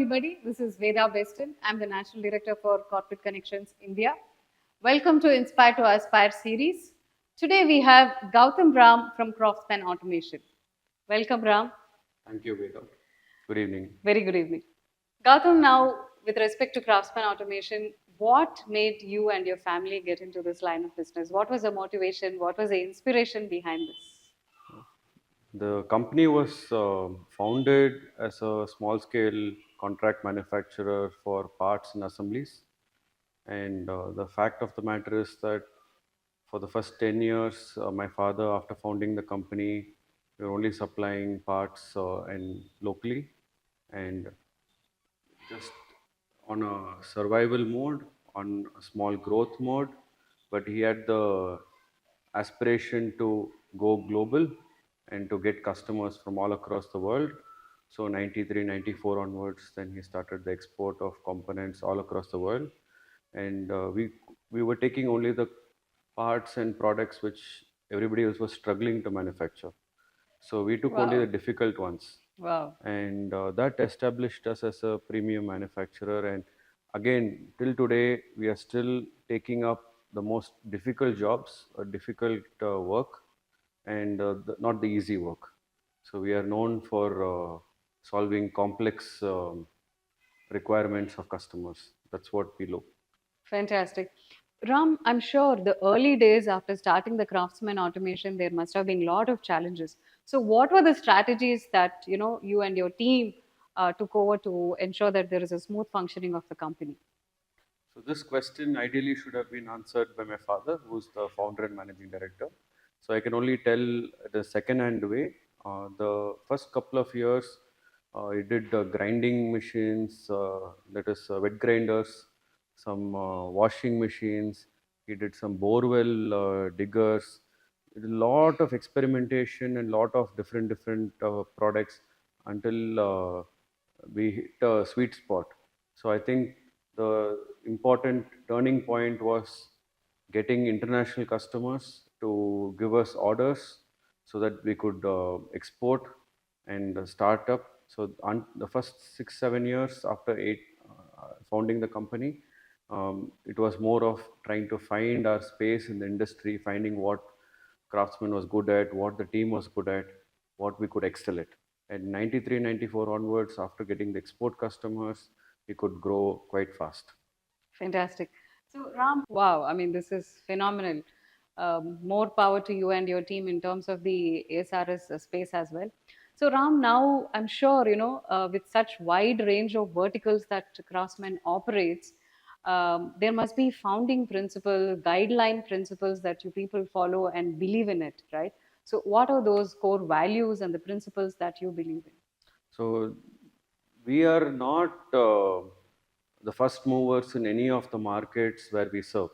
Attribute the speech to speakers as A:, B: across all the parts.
A: everybody. This is VEDA BESTIN. I'm the National Director for Corporate Connections India. Welcome to Inspire to Aspire series. Today we have Gautham Ram from Craftsman Automation. Welcome, Ram.
B: Thank you, Veda. Good evening.
A: Very good evening. Gautham, now with respect to Craftsman Automation, what made you and your family get into this line of business? What was the motivation? What was the inspiration behind this?
B: The company was founded as a small scale contract manufacturer for parts and assemblies. And the fact of the matter is that for the first 10 years, my father, after founding the company, we were only supplying parts and locally. And just on a survival mode, on a small growth mode, but he had the aspiration to go global and to get customers from all across the world. So 93, 94 onwards, then he started the export of components all across the world. And we were taking only the parts and products which everybody else was struggling to manufacture. So we took only the
A: Wow.
B: difficult ones,
A: Wow.
B: and that established us as a premium manufacturer. And again, till today, we are still taking up the most difficult jobs, difficult work, and not the easy work. So we are known for solving complex requirements of customers. That's what we look.
A: Fantastic. Ram, I'm sure the early days after starting the Craftsman Automation, there must have been a lot of challenges. So, what were the strategies that you and your team took over to ensure that there is a smooth functioning of the company?
B: So this question ideally should have been answered by my father, who's the founder and managing director. So I can only tell the second-hand way. The first couple of years, he did grinding machines, that is wet grinders, some washing machines. He did some borewell diggers. He did a lot of experimentation and lot of different products until we hit a sweet spot. So I think the important turning point was getting international customers to give us orders so that we could export and start up. So the first 6 7 years after founding the company, it was more of trying to find our space in the industry, finding what Craftsman was good at, what the team was good at, what we could excel at. And 93, 94 onwards, after getting the export customers, we could grow quite fast.
A: Fantastic. So, Ram, wow, I mean, this is phenomenal. More power to you and your team in terms of the ASRS space as well. So, Ram, now I'm sure, with such wide range of verticals that Craftsman operates, there must be founding principle, guideline principles that you people follow and believe in it, right? So, what are those core values and the principles that you believe in?
B: So we are not the first movers in any of the markets where we serve.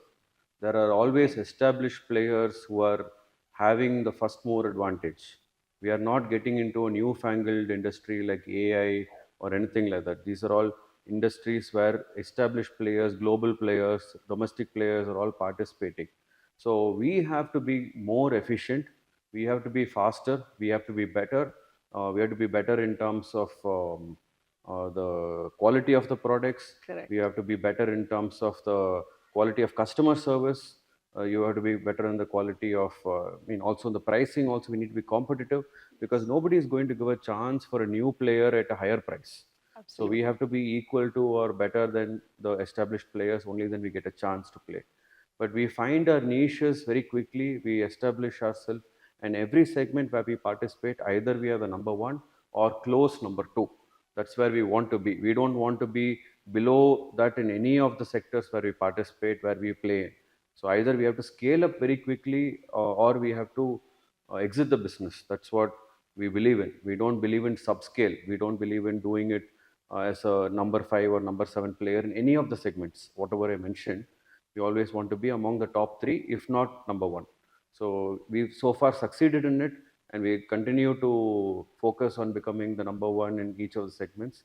B: There are always
A: Okay.
B: established players who are having the first mover advantage. We are not getting into a newfangled industry like AI or anything like that. These are all industries where established players, global players, domestic players are all participating. So we have to be more efficient. We have to be faster. We have to be better. We have to be better in terms of the quality of the products. We
A: Correct.
B: have to be better in terms of the quality of customer service. You have to be better in the quality of, also in the pricing. Also, we need to be competitive because nobody is going to give a chance for a new player at a higher price. So we
A: Absolutely.
B: have to be equal to or better than the established players. Only then we get a chance to play. But we find our niches very quickly. We establish ourselves, and every segment where we participate, either we are the number one or close number two. That's where we want to be. We don't want to be below that in any of the sectors where we participate, where we play. So either we have to scale up very quickly, or we have to exit the business. That's what we believe in. We don't believe in subscale. We don't believe in doing it as a number five or number seven player in any of the segments, whatever I mentioned. We always want to be among the top three, if not number one. So we've so far succeeded in it, and we continue to focus on becoming the number one in each of the segments.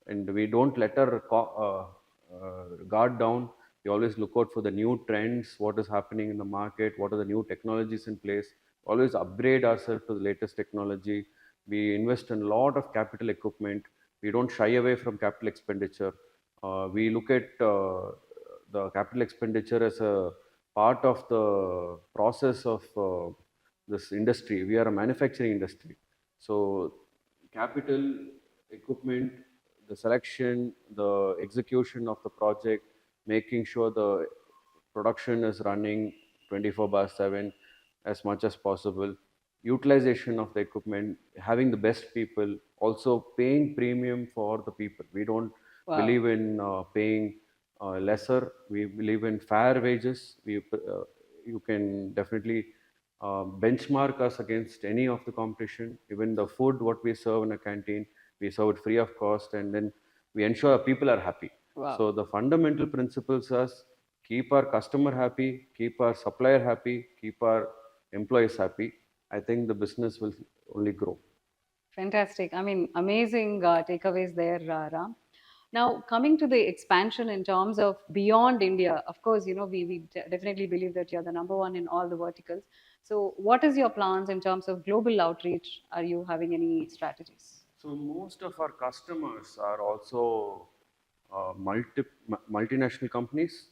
B: And we don't let our guard down. We always look out for the new trends, what is happening in the market, what are the new technologies in place. Always upgrade ourselves to the latest technology. We invest in a lot of capital equipment. We don't shy away from capital expenditure. We look at the capital expenditure as a part of the process of this industry. We are a manufacturing industry. So, capital, equipment, the selection, the execution of the project, making sure the production is running 24 bar 7 as much as possible, utilization of the equipment, having the best people, also paying premium for the people. We don't
A: Wow.
B: believe in paying lesser. We believe in fair wages. You can definitely benchmark us against any of the competition. Even the food, what we serve in a canteen, we serve it free of cost, and then we ensure people are happy.
A: Wow.
B: So the fundamental principles are keep our customer happy, keep our supplier happy, keep our employees happy. I think the business will only grow.
A: Fantastic. I mean, amazing takeaways there, Ram. Now, coming to the expansion in terms of beyond India, of course, we definitely believe that you're the number one in all the verticals. So, what is your plans in terms of global outreach? Are you having any strategies?
B: So most of our customers are also multinational companies.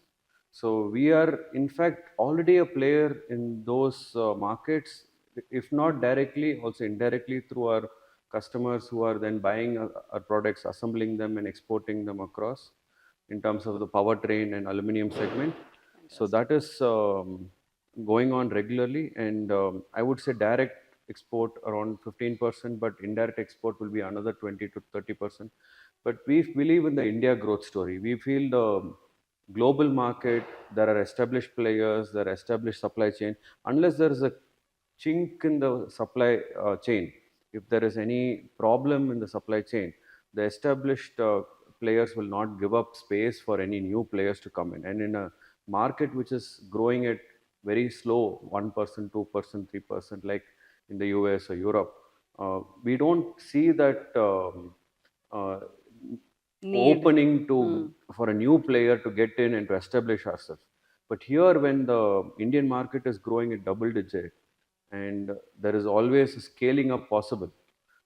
B: So we are in fact already a player in those markets, if not directly, also indirectly through our customers who are then buying our products, assembling them and exporting them across in terms of the powertrain and aluminum segment. So
A: Fantastic.
B: that is going on regularly, and I would say direct export around 15%, but indirect export will be another 20 to 30%. But we believe in the India growth story. We feel the global market, there are established players, there are established supply chain. Unless there is a chink in the supply chain, if there is any problem in the supply chain, the established players will not give up space for any new players to come in. And in a market which is growing at very slow 1%, 2%, 3%, like in the US or Europe, we don't see that uh,
A: Need.
B: opening to
A: Hmm.
B: for a new player to get in and to establish ourselves. But here, when the Indian market is growing at double digit, and there is always a scaling up possible,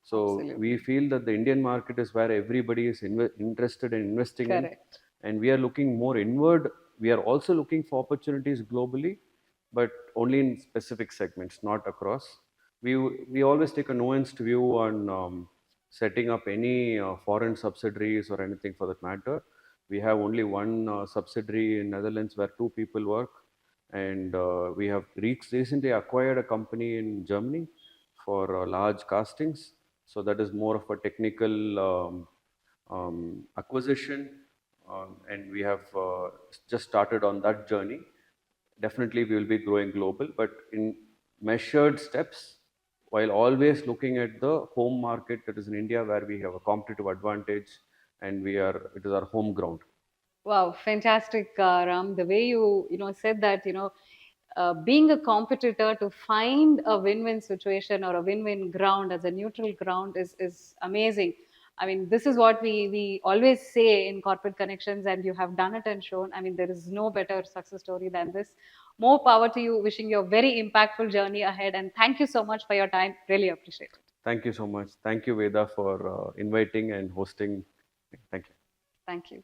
B: so we
A: Absolutely.
B: feel that the Indian market is where everybody is interested in investing in,
A: Correct.
B: and we are looking more inward. We are also looking for opportunities globally, but only in specific segments, not across. We always take a nuanced view on setting up any foreign subsidiaries or anything for that matter. We have only one subsidiary in Netherlands where two people work, and we have recently acquired a company in Germany for large castings. So that is more of a technical acquisition, and we have just started on that journey. Definitely, we will be growing global, but in measured steps, while always looking at the home market, that is in India, where we have a competitive advantage, and it is our home ground.
A: Wow, fantastic, Ram. The way you said that, being a competitor to find a win-win situation or a win-win ground as a neutral ground is amazing. I mean, this is what we always say in corporate connections, and you have done it and shown. I mean, there is no better success story than this. More power to you. Wishing you a very impactful journey ahead, and thank you so much for your time. Really appreciate it.
B: Thank you so much. Thank you, Veda, for inviting and hosting. Thank you.
A: Thank you.